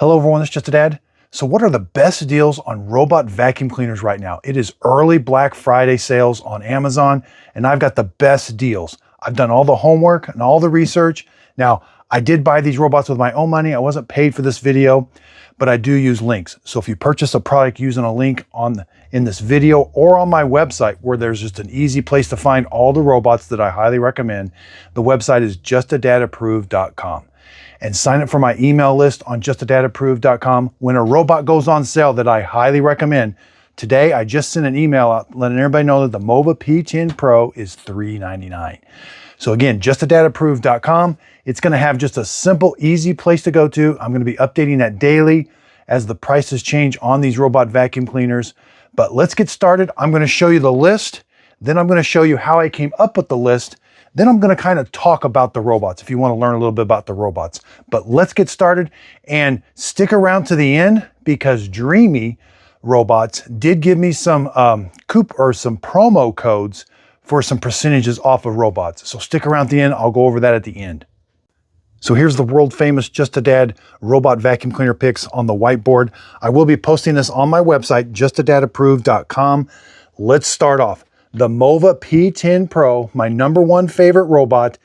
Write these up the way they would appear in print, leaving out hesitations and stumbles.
Hello everyone, it's Just a Dad. So what are the best deals on robot vacuum cleaners right now? It is early Black Friday sales on Amazon, and I've got the best deals. I've done all the homework and all the research. Now, I did buy these robots with my own money. I wasn't paid for this video, but I do use links. So if you purchase a product using a link in this video or on my website, where there's just an easy place to find all the robots that I highly recommend, the website is justadadapproved.com. And sign up for my email list on justadadapproved.com when a robot goes on sale that I highly recommend. Today, I just sent an email out letting everybody know that the Mova P10 Pro is $399. So again, justadadapproved.com. It's going to have just a simple, easy place to go to. I'm going to be updating that daily as the prices change on these robot vacuum cleaners. But let's get started. I'm going to show you the list. Then I'm going to show you how I came up with the list. Then I'm going to kind of talk about the robots if you want to learn a little bit about the robots. But let's get started and stick around to the end, because Dreamy Robots did give me some some promo codes for some percentages off of robots. So stick around to the end. I'll go over that at the end. So here's the world famous Just a Dad robot vacuum cleaner pics on the whiteboard. I will be posting this on my website, justadadapproved.com. Let's start off. The Mova P10 Pro, my number one favorite robot,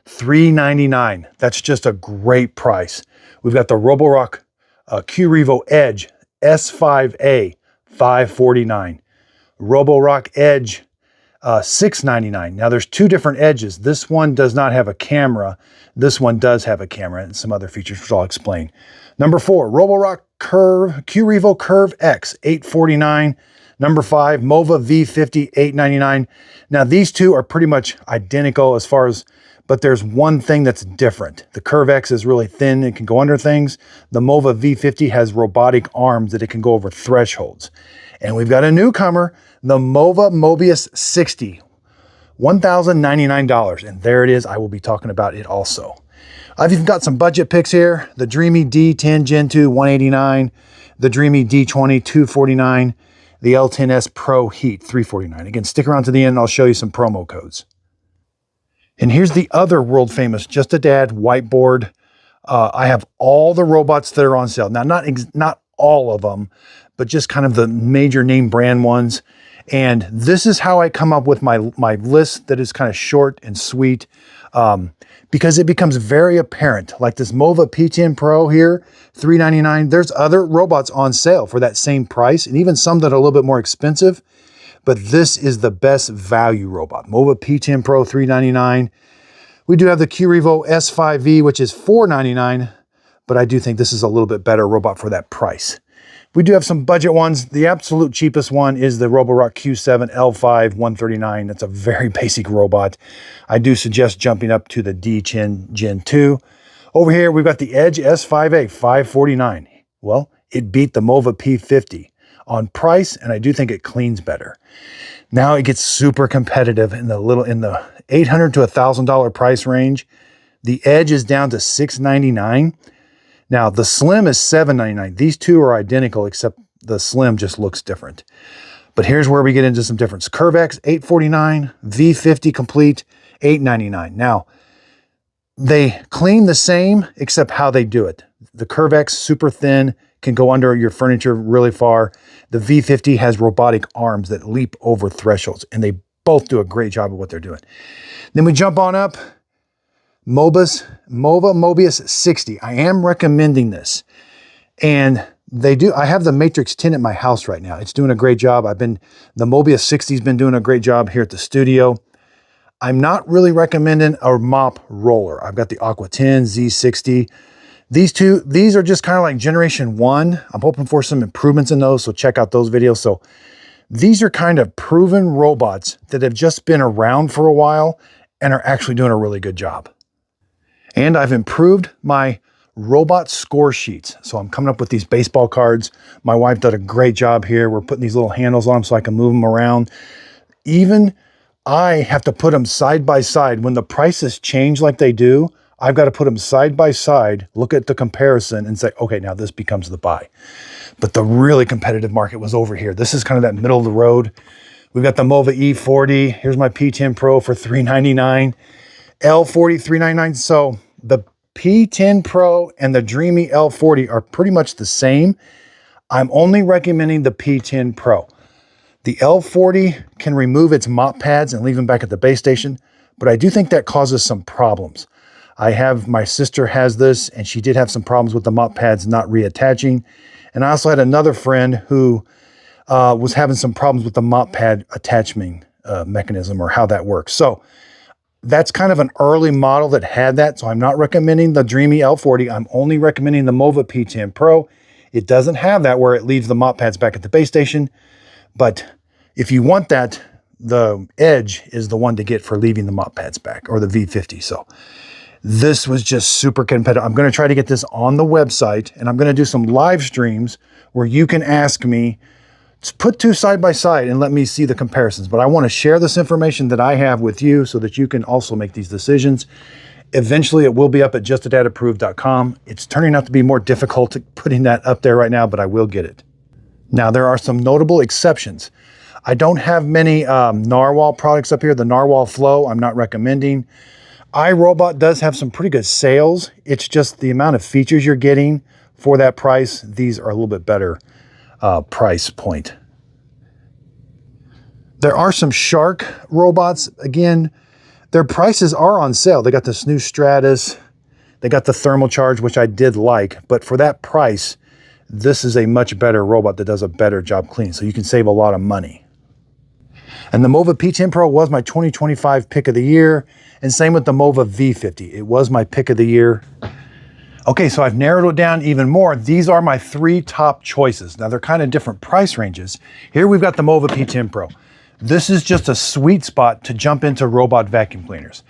$399. That's just a great price. We've got the Roborock Revo Edge S5A, $549. Roborock Edge, $699. Now there's two different edges. This one does not have a camera. This one does have a camera and some other features, which I'll explain. Number 4, Roborock Revo Curve X, $849. Number 5, Mova V50, $899. Now these two are pretty much identical as far as, but there's one thing that's different. The Curve X is really thin, it can go under things. The Mova V50 has robotic arms that it can go over thresholds. And we've got a newcomer, the Mova Mobius 60, $1,099. And there it is, I will be talking about it also. I've even got some budget picks here. The Dreamy D10 Gen 2, $189. The Dreamy D20, $249. The L10S Pro Heat, $349. Again, stick around to the end and I'll show you some promo codes. And here's the other world famous Just a Dad whiteboard. I have all the robots that are on sale. Now, not all of them, but just kind of the major name brand ones. And this is how I come up with my list that is kind of short and sweet, because it becomes very apparent. Like this Mova P10 Pro here, $399. There's other robots on sale for that same price, and even some that are a little bit more expensive. But this is the best value robot. Mova P10 Pro, $399. We do have the Revo S5V, which is $499, but I do think this is a little bit better robot for that price. We do have some budget ones. The absolute cheapest one is the Roborock Q7 L5, $139. That's a very basic robot. I do suggest jumping up to the D10 Gen 2. Over here, we've got the Edge S5A, $549. Well, it beat the Mova P50 on price, and I do think it cleans better. Now it gets super competitive in the $800 to $1,000 price range. The Edge is down to $699. Now, the Slim is $799. These two are identical, except the Slim just looks different. But here's where we get into some difference. Curve X, $849. V50 Complete, $899. Now, they clean the same, except how they do it. The Curve X, super thin, can go under your furniture really far. The V50 has robotic arms that leap over thresholds, and they both do a great job of what they're doing. Then we jump on up. Mova Mobius 60. I am recommending this. And I have the Matrix 10 at my house right now. It's doing a great job. The Mobius 60 has been doing a great job here at the studio. I'm not really recommending a mop roller. I've got the Aqua 10, Z60. These are just kind of like generation 1. I'm hoping for some improvements in those, so check out those videos. So these are kind of proven robots that have just been around for a while and are actually doing a really good job. And I've improved my robot score sheets. So I'm coming up with these baseball cards. My wife did a great job here. We're putting these little handles on them so I can move them around. Even I have to put them side by side. When the prices change like they do, I've got to put them side by side, look at the comparison and say, okay, now this becomes the buy. But the really competitive market was over here. This is kind of that middle of the road. We've got the Mova E40. Here's my P10 Pro for $399. L40, $399. So the P10 Pro and the Dreamy L40 are pretty much the same. I'm only recommending the P10 Pro. The L40 can remove its mop pads and leave them back at the base station, but I do think that causes some problems. My sister has this, and she did have some problems with the mop pads not reattaching. And I also had another friend who was having some problems with the mop pad attachment mechanism, or how that works. So that's kind of an early model that had that. So I'm not recommending the Dreamy L40. I'm only recommending the Mova P10 Pro. It doesn't have that where it leaves the mop pads back at the base station. But if you want that, the Edge is the one to get for leaving the mop pads back, or the V50. So this was just super competitive. I'm going to try to get this on the website, and I'm going to do some live streams where you can ask me, put two side by side and let me see the comparisons. But I want to share this information that I have with you so that you can also make these decisions. Eventually it will be up at justadadapproved.com. It's turning out to be more difficult putting that up there right now, but I will get it. Now, there are some notable exceptions. I don't have many Narwhal products up here. The Narwhal Flow, I'm not recommending. iRobot does have some pretty good sales. It's just the amount of features you're getting for that price. These are a little bit better price point. There are some Shark robots. Again, their prices are on sale. They got this new Stratus. They got the thermal charge, which I did like. But for that price, this is a much better robot that does a better job cleaning. So you can save a lot of money. And the Mova P10 Pro was my 2025 pick of the year. And same with the Mova V50. It was my pick of the year. Okay, so I've narrowed it down even more. These are my 3 top choices. Now, they're kind of different price ranges. Here we've got the Mova P10 Pro. This is just a sweet spot to jump into robot vacuum cleaners.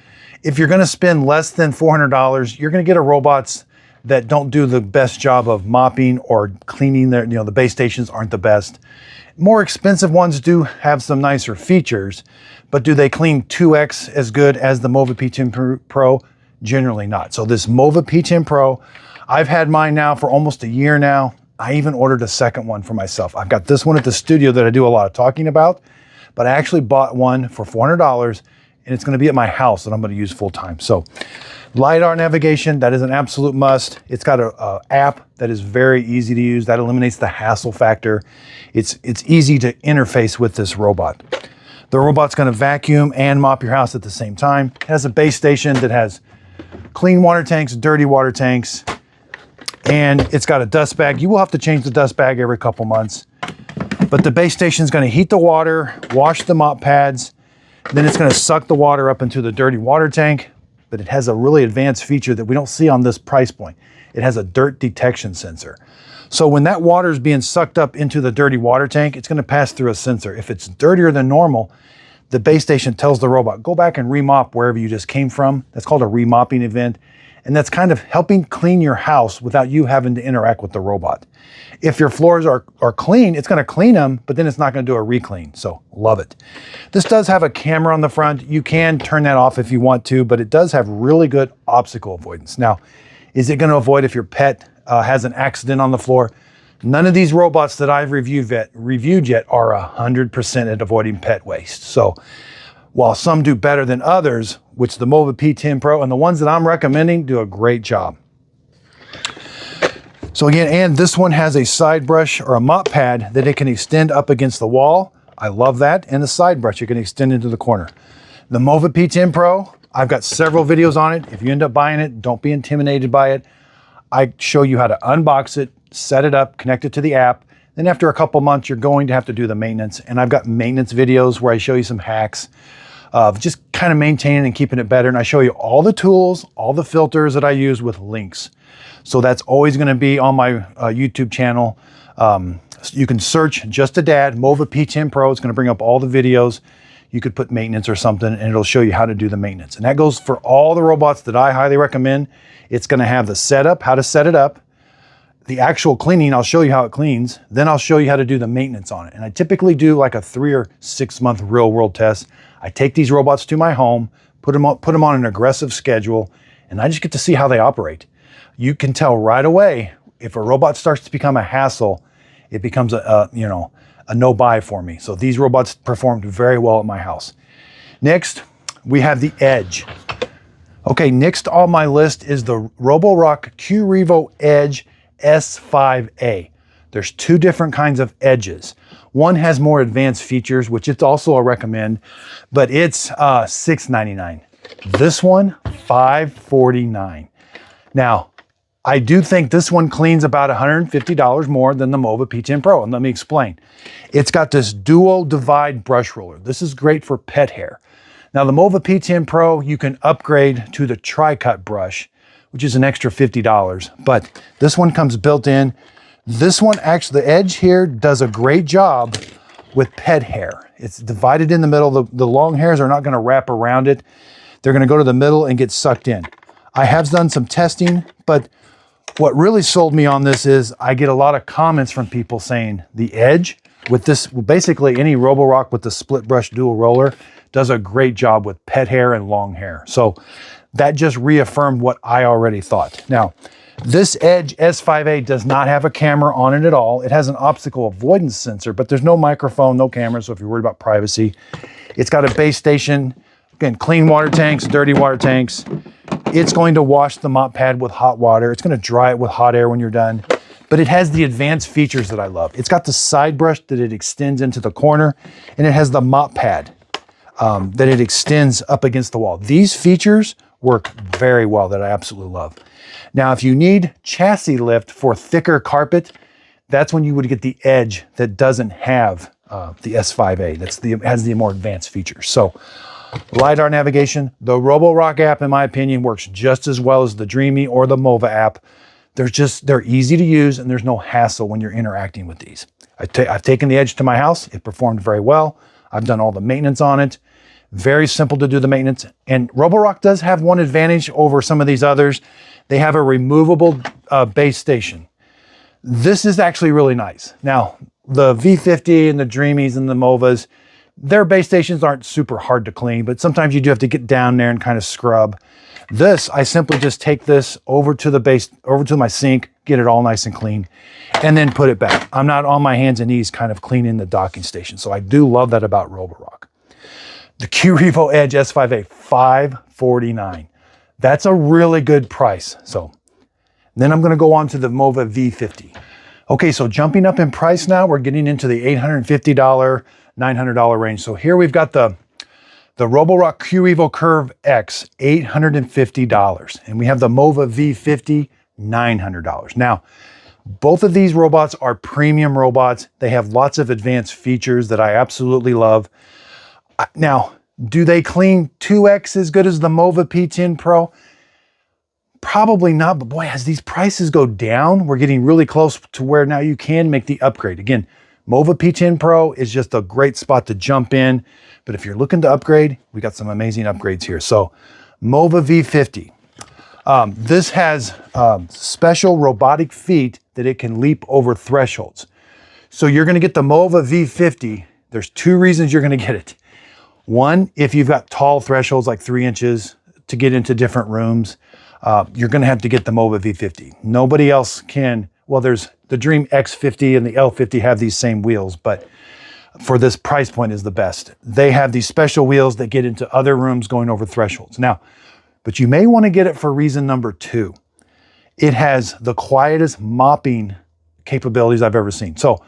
If you're going to spend less than $400, you're going to get a robots that don't do the best job of mopping or cleaning. The base stations aren't the best. More expensive ones do have some nicer features, but do they clean 2x as good as the Mova P10 Pro? Generally not. So this Mova P10 Pro, I've had mine now for almost a year now. I even ordered a second one for myself. I've got this one at the studio that I do a lot of talking about, but I actually bought one for $400, and it's going to be at my house that I'm going to use full time. So LiDAR navigation, that is an absolute must. It's got an app that is very easy to use. That eliminates the hassle factor. It's easy to interface with this robot. The robot's going to vacuum and mop your house at the same time. It has a base station that has clean water tanks, dirty water tanks, and it's got a dust bag. You will have to change the dust bag every couple months. But the base station is going to heat the water, wash the mop pads, then it's going to suck the water up into the dirty water tank. But it has a really advanced feature that we don't see on this price point. It has a dirt detection sensor. So when that water is being sucked up into the dirty water tank, it's going to pass through a sensor. If it's dirtier than normal, the base station tells the robot, go back and remop wherever you just came from. That's called a remopping event. And that's kind of helping clean your house without you having to interact with the robot. If your floors are clean, it's going to clean them, but then it's not going to do a re-clean. So love it. This does have a camera on the front. You can turn that off if you want to, but it does have really good obstacle avoidance. Now, is it going to avoid if your pet has an accident on the floor? None of these robots that I've reviewed yet are 100% at avoiding pet waste. So while some do better than others, which the Mova P10 Pro and the ones that I'm recommending do a great job. So again, and this one has a side brush or a mop pad that it can extend up against the wall. I love that. And the side brush you can extend into the corner. The Mova P10 Pro, I've got several videos on it. If you end up buying it, don't be intimidated by it. I show you how to unbox it, set it up, connect it to the app. Then after a couple months, you're going to have to do the maintenance. And I've got maintenance videos where I show you some hacks of just kind of maintaining and keeping it better. And I show you all the tools, all the filters that I use with links. So that's always going to be on my YouTube channel. You can search Just a Dad, Mova P10 Pro. It's going to bring up all the videos. You could put maintenance or something and it'll show you how to do the maintenance. And that goes for all the robots that I highly recommend. It's going to have the setup, how to set it up, the actual cleaning. I'll show you how it cleans. Then I'll show you how to do the maintenance on it. And I typically do like a 3 or 6 month real world test. I take these robots to my home, put them on an aggressive schedule, and I just get to see how they operate. You can tell right away if a robot starts to become a hassle, it becomes a no buy for me. So these robots performed very well at my house. Next, we have the Edge. Okay, next on my list is the Roborock Revo Edge S5A. There's two different kinds of edges. One has more advanced features, which it's also a recommend, but it's $699. This one, $549. Now, I do think this one cleans about $150 more than the Mova P10 Pro, and let me explain. It's got this dual divide brush roller. This is great for pet hair. Now, the Mova P10 Pro, you can upgrade to the tri-cut brush, which is an extra $50, but this one comes built in. This one, actually, the edge here does a great job with pet hair. It's divided in the middle. The long hairs are not gonna wrap around it. They're gonna go to the middle and get sucked in. I have done some testing, but what really sold me on this is I get a lot of comments from people saying the edge with this, basically any Roborock with the split brush dual roller does a great job with pet hair and long hair. So that just reaffirmed what I already thought. Now, this Edge S5A does not have a camera on it at all. It has an obstacle avoidance sensor, but there's no microphone, no camera, so if you're worried about privacy. It's got a base station, again, clean water tanks, dirty water tanks. It's going to wash the mop pad with hot water. It's going to dry it with hot air when you're done. But it has the advanced features that I love. It's got the side brush that it extends into the corner, and it has the mop pad that it extends up against the wall. These features work very well that I absolutely love. Now, if you need chassis lift for thicker carpet, that's when you would get the Edge that doesn't have the S5A. Has the more advanced features. So LiDAR navigation, the Roborock app, in my opinion, works just as well as the Dreamy or the Mova app. They're easy to use and there's no hassle when you're interacting with these. I've taken the Edge to my house. It performed very well. I've done all the maintenance on it. Very simple to do the maintenance. And Roborock does have one advantage over some of these others. They have a removable base station. This is actually really nice. Now, the V50 and the Dreamies and the Movas, their base stations aren't super hard to clean, but sometimes you do have to get down there and kind of scrub. This, I simply just take this over to my sink, get it all nice and clean, and then put it back. I'm not on my hands and knees kind of cleaning the docking station. So I do love that about Roborock. The Revo Edge S5A, $549. That's a really good price. So then I'm going to go on to the Mova V50. Okay, so jumping up in price now, we're getting into the $850, $900 range. So here we've got the Roborock Revo Curve X, $850. And we have the Mova V50, $900. Now, both of these robots are premium robots. They have lots of advanced features that I absolutely love. Now, do they clean 2x as good as the Mova P10 Pro? Probably not, but boy, as these prices go down, we're getting really close to where now you can make the upgrade. Again, Mova P10 Pro is just a great spot to jump in, but if you're looking to upgrade, we got some amazing upgrades here. So, Mova V50. This has special robotic feet that it can leap over thresholds. So you're gonna get the Mova V50. There's two reasons you're gonna get it. One, if you've got tall thresholds like 3 inches to get into different rooms, you're gonna have to get the Mova V50. Nobody else can. Well, there's the Dream X50 and the L50 have these same wheels, but for this price point is the best. They have these special wheels that get into other rooms going over thresholds. Now, but you may wanna get it for reason number 2. It has the quietest mopping capabilities I've ever seen. So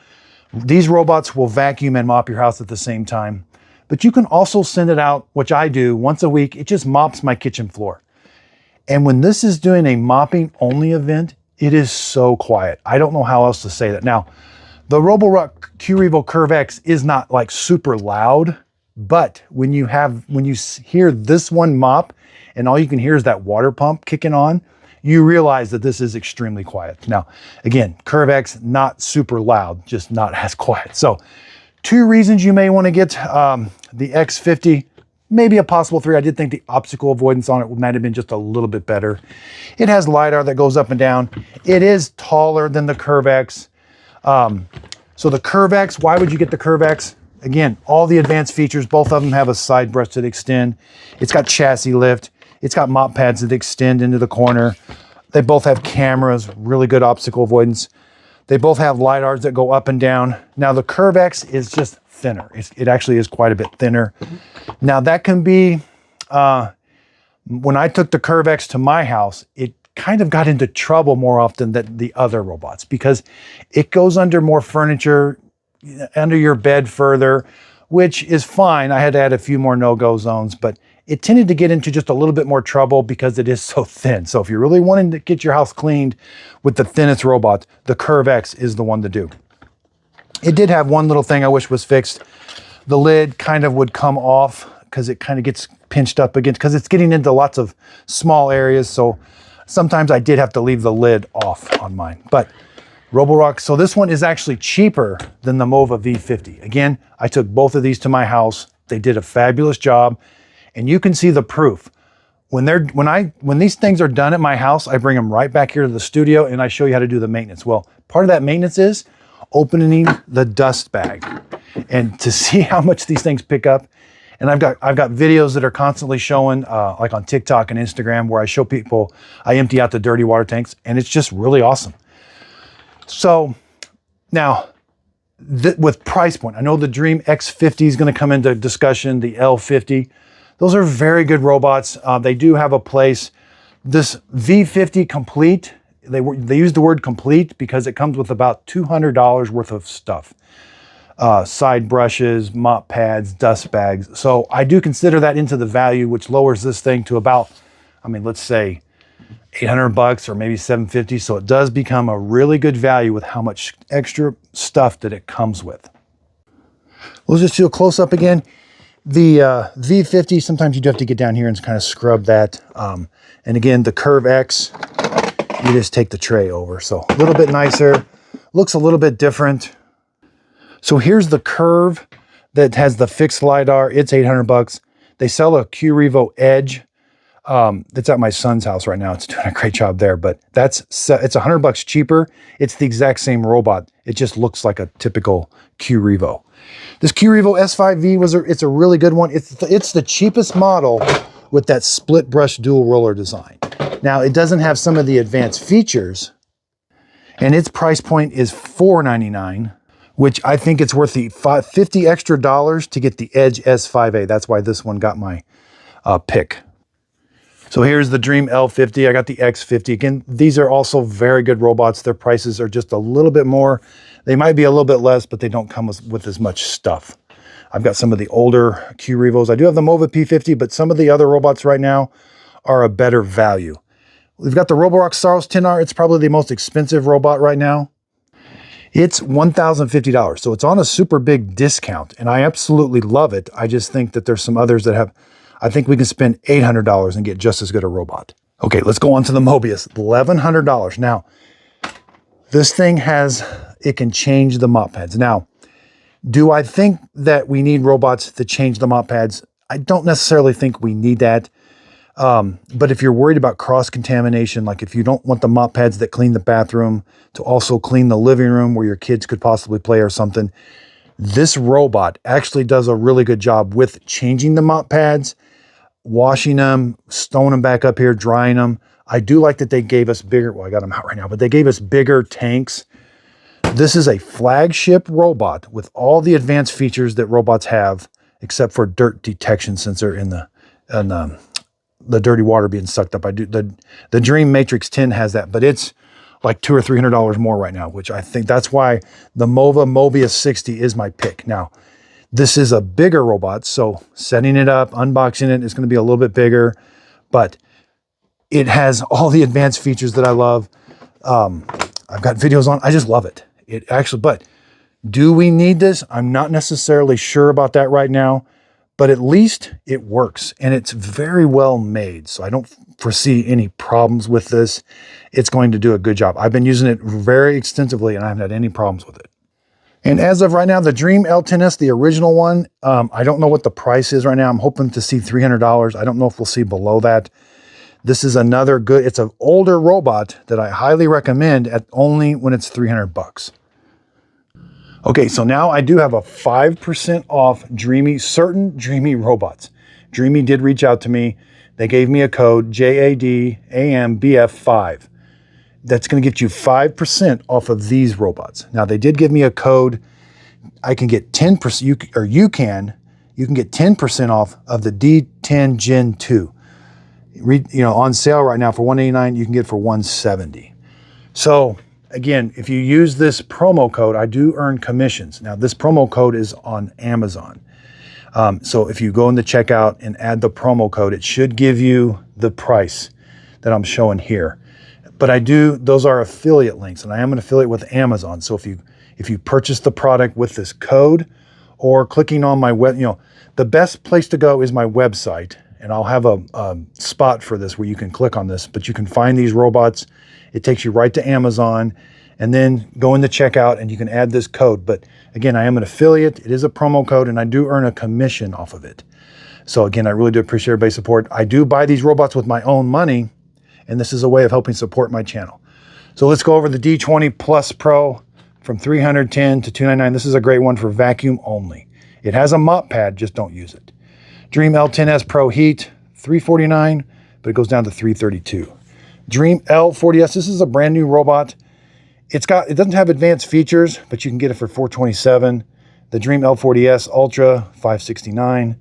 these robots will vacuum and mop your house at the same time. But you can also send it out, which I do once a week. It just mops my kitchen floor. And when this is doing a mopping only event, it is so quiet. I don't know how else to say that. Now, the Roborock Revo Curve X is not like super loud, but when you hear this one mop and all you can hear is that water pump kicking on, you realize that this is extremely quiet. Now, again, Curve X, not super loud, just not as quiet. So 2 reasons you may want to get the X50, maybe a possible 3. I did think the obstacle avoidance on it might have been just a little bit better. It has LiDAR that goes up and down. It is taller than the Curve X. So the Curve X, why would you get the Curve X? Again, all the advanced features, both of them have a side brush that extend. It's got chassis lift. It's got mop pads that extend into the corner. They both have cameras, really good obstacle avoidance. They both have LiDARs that go up and down. Now the Curve X is just thinner. It actually is quite a bit thinner. Now that can be When I took the Curve X to my house, it kind of got into trouble more often than the other robots because it goes under more furniture, under your bed further, which is fine. I had to add a few more no-go zones, but it tended to get into just a little bit more trouble because it is so thin. So if you're really wanting to get your house cleaned with the thinnest robot, the Curve X is the one to do. It did have one little thing I wish was fixed. The lid kind of would come off because it kind of gets pinched up against, because it's getting into lots of small areas. So sometimes I did have to leave the lid off on mine. But Roborock, so this one is actually cheaper than the Mova V50. Again, I took both of these to my house. They did a fabulous job, and you can see the proof. When these things are done at my house, I bring them right back here to the studio and I show you how to do the maintenance. Well, part of that maintenance is opening the dust bag, and to see how much these things pick up. And I've got videos that are constantly showing, like on TikTok and Instagram, where I show people, I empty out the dirty water tanks, and it's just really awesome. So now, with price point, I know the Dream X50 is going to come into discussion, the L50. Those are very good robots. They do have a place. This V50 Complete, they use the word complete because it comes with about $200 worth of stuff. Side brushes, mop pads, dust bags. So I do consider that into the value, which lowers this thing to about, I mean, let's say $800 or maybe $750. So it does become a really good value with how much extra stuff that it comes with. We'll just do a close up again. The V50, sometimes you do have to get down here and kind of scrub that. And again, the Curve X, you just take the tray over. So a little bit nicer, looks a little bit different. So here's the Curve that has the fixed LiDAR. It's $800. They sell a Revo Edge. That's at my son's house right now. It's doing a great job there, but it's $100 cheaper. It's the exact same robot. It just looks like a typical Revo. This Revo S5V it's a really good one. It's the cheapest model with that split brush dual roller design. Now it doesn't have some of the advanced features, and its price point is $499. Which I think it's worth the $50 extra to get the Edge S5A. That's why this one got my pick. So here's the Dream L50. I got the X50. Again, these are also very good robots. Their prices are just a little bit more. They might be a little bit less, but they don't come with as much stuff. I've got some of the older Revos. I do have the Mova P10, but some of the other robots right now are a better value. We've got the Roborock Saros 10R. It's probably the most expensive robot right now. It's $1,050, so it's on a super big discount, and I absolutely love it. I just think that there's some others that have, I think we can spend $800 and get just as good a robot. Okay, let's go on to the Mobius, $1,100. Now, this thing it can change the mop pads. Now, do I think that we need robots to change the mop pads? I don't necessarily think we need that. But if you're worried about cross-contamination, like if you don't want the mop pads that clean the bathroom to also clean the living room where your kids could possibly play or something, this robot actually does a really good job with changing the mop pads, washing them, stowing them back up here, drying them. I do like that they gave us bigger, well, I got them out right now, but they gave us bigger tanks. This is a Flagship robot with all the advanced features that robots have, except for dirt detection sensor in the dirty water being sucked up. The Dream Matrix 10 has that, but it's like $200 or $300 more right now, which I think that's why the Mobius 60 is my pick. Now, this is a bigger robot, so setting it up, unboxing it is going to be a little bit bigger, but it has all the advanced features that I love. I've got videos on, I just love it. But do we need this? I'm not necessarily sure about that right now. But at least it works, and it's very well made. So I don't foresee any problems with this. It's going to do a good job. I've been using it very extensively, and I haven't had any problems with it. And as of right now, the Dream L10S, the original one, I don't know what the price is right now. I'm hoping to see $300. I don't know if we'll see below that. This is another good, it's an older robot that I highly recommend at only when it's $300. Okay, so now I do have a 5% off certain Dreamy robots. Dreamy did reach out to me. They gave me a code, JADAMBF5. That's going to get you 5% off of these robots. Now, they did give me a code. I can get 10%, you can get 10% off of the D10 Gen 2. on sale right now for $189, you can get it for $170. So again, if you use this promo code, I do earn commissions. Now this promo code is on Amazon. So if you go in the checkout and add the promo code, it should give you the price that I'm showing here. But those are affiliate links, and I am an affiliate with Amazon. So if you purchase the product with this code or clicking on my web, the best place to go is my website, and I'll have a spot for this where you can click on this, but you can find these robots. It takes you right to Amazon, and then go in the checkout and you can add this code. But again, I am an affiliate. It is a promo code, and I do earn a commission off of it. So again, I really do appreciate everybody's support. I do buy these robots with my own money, and this is a way of helping support my channel. So let's go over the D20 Plus Pro from $310 to $299. This is a great one for vacuum only. It has a mop pad, just don't use it. Dream L10S Pro Heat, $349, but it goes down to $332. Dream L40S, this is a brand new robot. It doesn't have advanced features, but you can get it for $427. The Dream L40S Ultra, $569.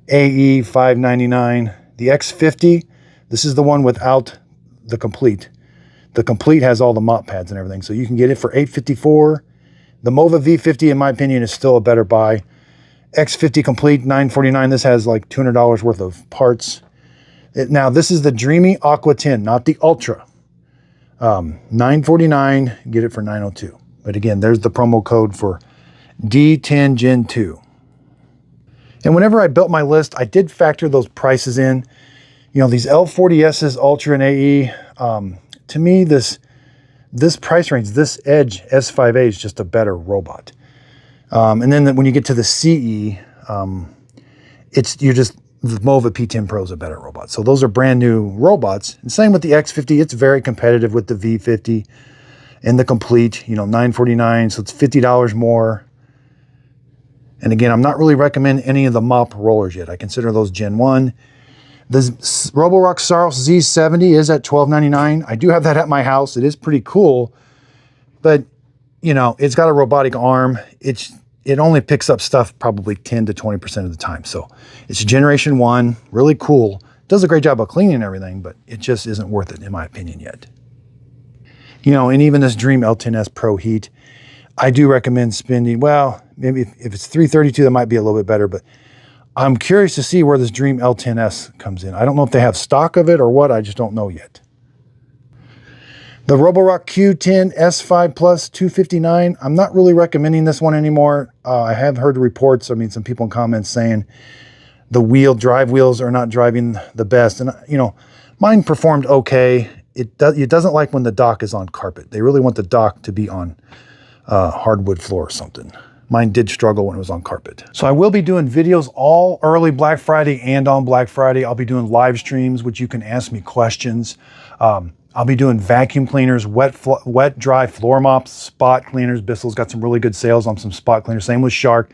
AE, $599. The X50, this is the one without the Complete. The Complete has all the mop pads and everything, so you can get it for $854. The Mova V50, in my opinion, is still a better buy. X50 Complete, $949. This has like $200 worth of parts. Now, this is the Dreamy Aqua 10, not the Ultra. $949, get it for $902. But again, there's the promo code for D10 Gen 2. And whenever I built my list, I did factor those prices in. These L40Ss, Ultra and AE, to me, this price range, this Edge S5A is just a better robot. And then when you get to the CE, the Mova P10 Pro is a better robot. So those are brand new robots. And same with the X50. It's very competitive with the V50 and the Complete, $949. So it's $50 more. And again, I'm not really recommending any of the mop rollers yet. I consider those Gen 1. The Roborock Saros Z70 is at $12.99. I do have that at my house. It is pretty cool, but it's got a robotic arm. It only picks up stuff probably 10 to 20% of the time. So it's Generation 1, really cool. Does a great job of cleaning everything, but it just isn't worth it in my opinion yet. And even this Dream L10S Pro Heat, I do recommend spending, well, maybe if it's $332, that might be a little bit better, but I'm curious to see where this Dream L10S comes in. I don't know if they have stock of it or what, I just don't know yet. The Roborock Q10 S5 Plus, $259. I'm not really recommending this one anymore. I have heard reports, some people in comments saying the drive wheels are not driving the best. And, mine performed okay. It doesn't like when the dock is on carpet. They really want the dock to be on hardwood floor or something. Mine did struggle when it was on carpet. So I will be doing videos all early Black Friday and on Black Friday. I'll be doing live streams, which you can ask me questions. I'll be doing vacuum cleaners, wet, dry floor mops, spot cleaners. Bissell's got some really good sales on some spot cleaners. Same with Shark.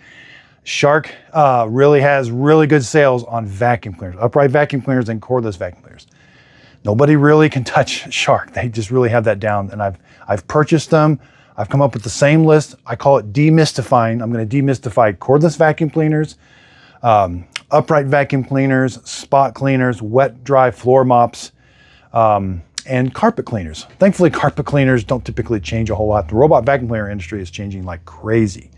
Shark really has really good sales on vacuum cleaners, upright vacuum cleaners and cordless vacuum cleaners. Nobody really can touch Shark. They just really have that down. And I've purchased them. I've come up with the same list. I call it demystifying. I'm going to demystify cordless vacuum cleaners, upright vacuum cleaners, spot cleaners, wet, dry floor mops, and carpet cleaners. Thankfully, carpet cleaners don't typically change a whole lot. The robot vacuum cleaner industry is changing like crazy.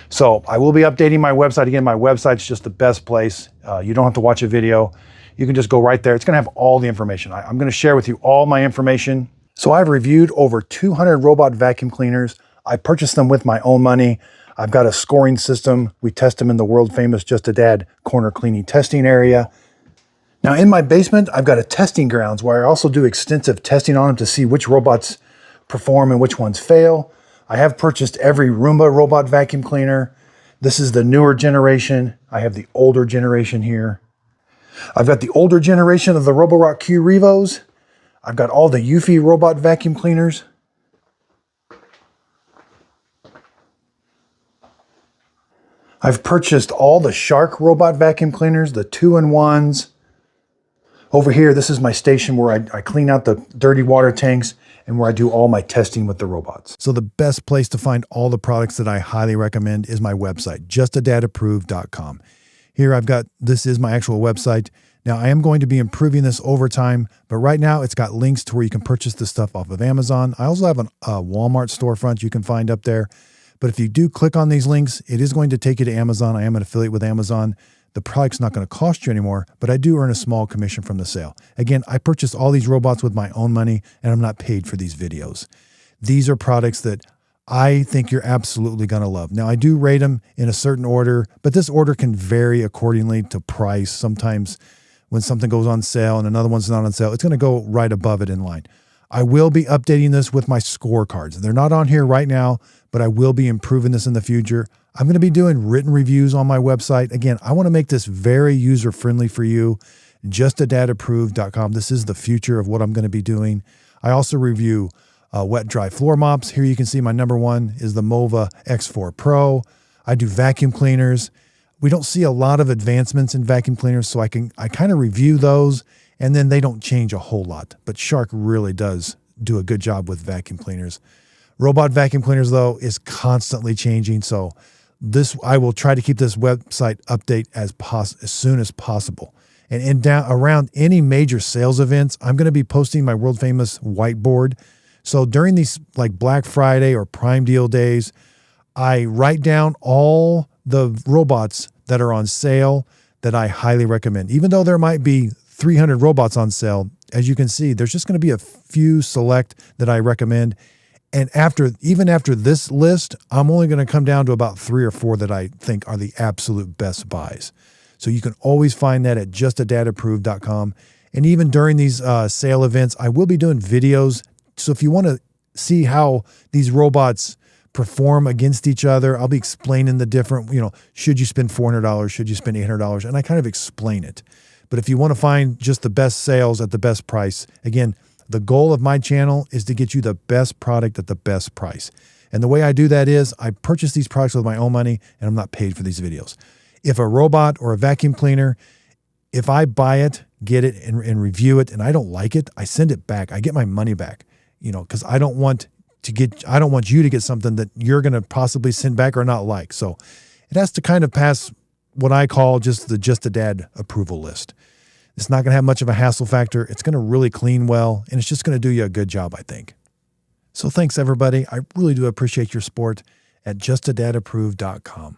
So I will be updating my website. Again, my website's just the best place. You don't have to watch a video. You can just go right there. It's gonna have all the information. I'm gonna share with you all my information. So I've reviewed over 200 robot vacuum cleaners. I purchased them with my own money. I've got a scoring system. We test them in the world famous Just a Dad corner cleaning testing area. Now in my basement, I've got a testing grounds where I also do extensive testing on them to see which robots perform and which ones fail. I have purchased every Roomba robot vacuum cleaner. This is the newer generation. I have the older generation here. I've got the older generation of the Roborock Q Revos. I've got all the Eufy robot vacuum cleaners. I've purchased all the Shark robot vacuum cleaners, the 2-in-1s. Over here, this is my station where I clean out the dirty water tanks and where I do all my testing with the robots. So the best place to find all the products that I highly recommend is my website, justadadapproved.com. Here this is my actual website. Now, I am going to be improving this over time, but right now it's got links to where you can purchase this stuff off of Amazon. I also have a Walmart storefront you can find up there. But if you do click on these links, it is going to take you to Amazon. I am an affiliate with Amazon. The product's not going to cost you anymore, but I do earn a small commission from the sale. Again, I purchased all these robots with my own money, and I'm not paid for these videos. These are products that I think you're absolutely going to love. Now, I do rate them in a certain order, but this order can vary accordingly to price. Sometimes when something goes on sale and another one's not on sale, it's going to go right above it in line. I will be updating this with my scorecards. They're not on here right now, but I will be improving this in the future. I'm going to be doing written reviews on my website. Again, I want to make this very user-friendly for you. JustADadApproved.com. This is the future of what I'm going to be doing. I also review wet dry floor mops. Here you can see my number one is the Mova X4 Pro. I do vacuum cleaners. We don't see a lot of advancements in vacuum cleaners, so I kind of review those, and then they don't change a whole lot. But Shark really does do a good job with vacuum cleaners. Robot vacuum cleaners, though, is constantly changing, so I will try to keep this website update as soon as possible. And around any major sales events, I'm going to be posting my world famous whiteboard. So during these like Black Friday or Prime Deal days, I write down all the robots that are on sale that I highly recommend. Even though there might be 300 robots on sale, as you can see, there's just going to be a few select that I recommend. And even after this list, I'm only going to come down to about 3 or 4 that I think are the absolute best buys. So you can always find that at JustADadApproved.com. And even during these sale events, I will be doing videos. So if you want to see how these robots perform against each other, I'll be explaining the different, should you spend $400? Should you spend $800? And I kind of explain it. But if you want to find just the best sales at the best price, again, the goal of my channel is to get you the best product at the best price. And the way I do that is I purchase these products with my own money, and I'm not paid for these videos. If a robot or a vacuum cleaner, if I buy it, get it, and review it, and I don't like it, I send it back. I get my money back, because I don't want you to get something that you're going to possibly send back or not like. So it has to kind of pass what I call just a dad approval list. It's not going to have much of a hassle factor. It's going to really clean well, and it's just going to do you a good job, I think. So thanks, everybody. I really do appreciate your support at JustADadApproved.com.